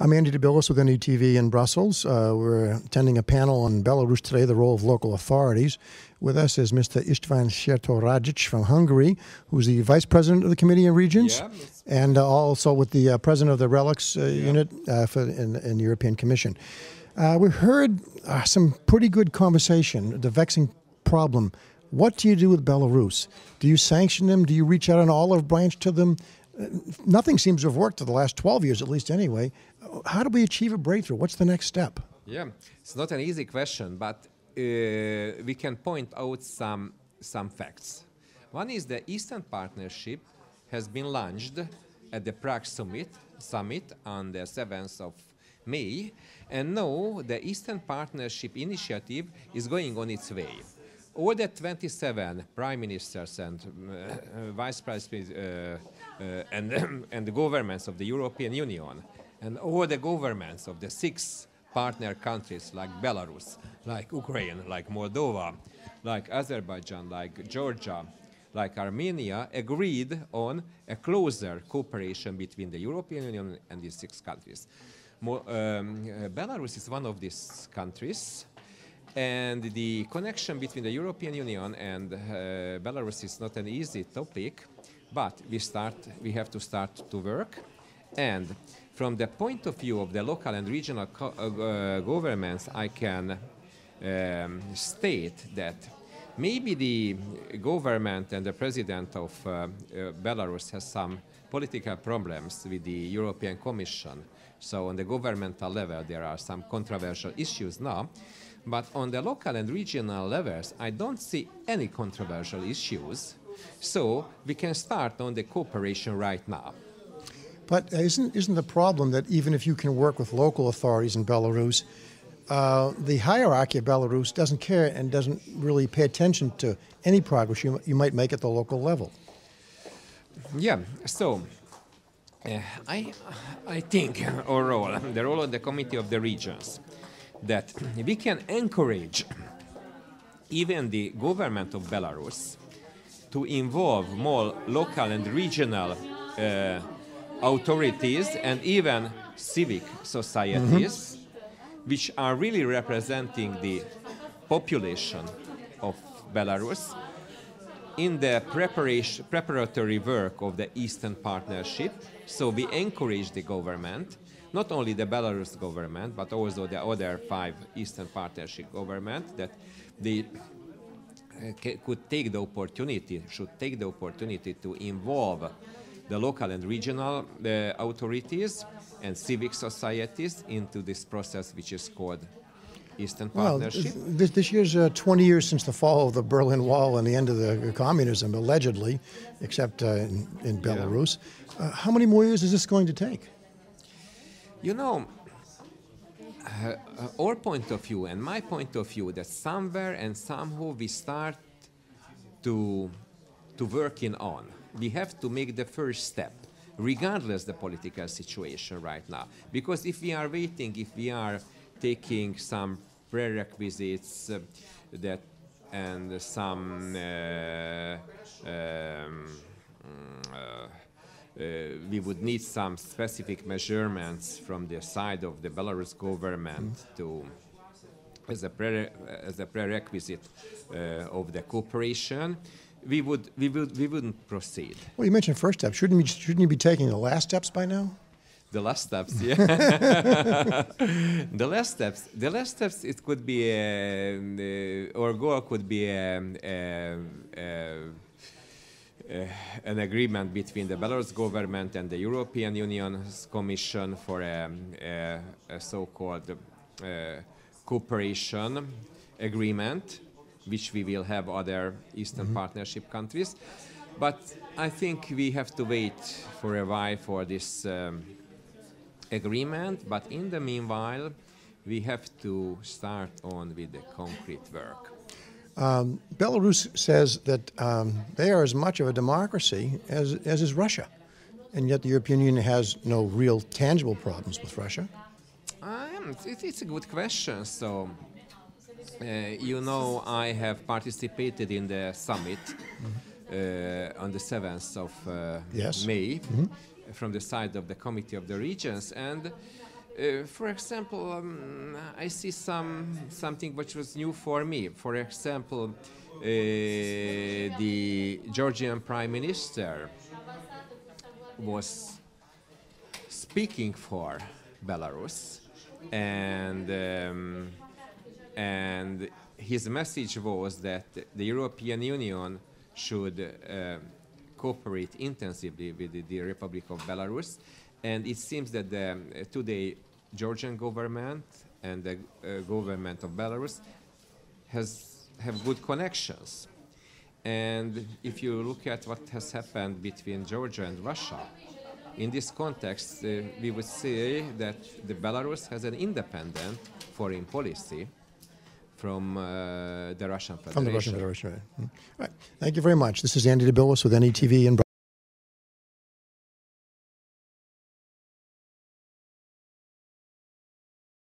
I'm Andy DeBillis with NETV in Brussels. We're attending a panel on Belarus today, the role of local authorities. With us is Mr. Istvan Sertö-Radics from Hungary, who's the Vice President of the Committee on Regions, and also with the President of the RELX unit in the European Commission. We heard some pretty good conversation, the vexing problem. What do you do with Belarus? Do you sanction them? Do you reach out an olive branch to them? Nothing seems to have worked for the last 12 years, at least anyway. How do we achieve a breakthrough? What's the next step? Yeah, it's not an easy question, but we can point out some facts. One is the Eastern Partnership has been launched at the Prague summit on the 7th of May, and now the Eastern Partnership initiative is going on its way. All the 27 prime ministers and vice presidents and the governments of the European Union and all the governments of the 6 partner countries like Belarus, like Ukraine, like Moldova, like Azerbaijan, like Georgia, like Armenia, agreed on a closer cooperation between the European Union and these 6 countries. Belarus is one of these countries, and the connection between the European Union and Belarus is not an easy topic, but we have to start to work. And from the point of view of the local and regional governments, I can state that maybe the government and the president of Belarus has some political problems with the European Commission. So on the governmental level, there are some controversial issues now. But on the local and regional levels, I don't see any controversial issues. So we can start on the cooperation right now. But isn't the problem that even if you can work with local authorities in Belarus, the hierarchy of Belarus doesn't care and doesn't really pay attention to any progress you might make at the local level? Yeah, so I think overall, the role of the Committee of the Regions, that we can encourage even the government of Belarus to involve more local and regional authorities and even civic societies, which are really representing the population of Belarus in the preparatory work of the Eastern Partnership. So we encourage the government, not only the Belarus government, but also the other 5 Eastern Partnership governments, that they should take the opportunity to involve the local and regional authorities and civic societies into this process, which is called Eastern Partnership. Well, this year's 20 years since the fall of the Berlin Wall and the end of the communism, allegedly, except in Belarus. How many more years is this going to take? You know, our point of view and my point of view, that somewhere and somehow we start to working on. We have to make the first step, regardless the political situation right now. Because if we are waiting, if we are taking some prerequisites and some we would need some specific measurements from the side of the Belarus government as a prerequisite of the cooperation. We wouldn't proceed. Well, you mentioned first steps. Shouldn't you be taking the last steps by now? The last steps, yeah. The last steps. It could be our goal could be an agreement between the Belarus government and the European Union's Commission for a so-called cooperation agreement, which we will have other Eastern Partnership countries. But I think we have to wait for a while for this agreement. But in the meanwhile, we have to start on with the concrete work. Belarus says that they are as much of a democracy as is Russia, and yet the European Union has no real tangible problems with Russia. It's a good question. So, you know, I have participated in the summit on the 7th of May from the side of the Committee of the Regions, and For example, I see something which was new for me. For example, the Georgian Prime Minister was speaking for Belarus, and his message was that the European Union should cooperate intensively with the Republic of Belarus, and it seems that the today Georgian government and the government of Belarus have good connections. And if you look at what has happened between Georgia and Russia, in this context, we would say that the Belarus has an independent foreign policy from the Russian Federation. From the Russian Federation, right. Right. Thank you very much. This is Andy DeBillis with NETV in Brussels.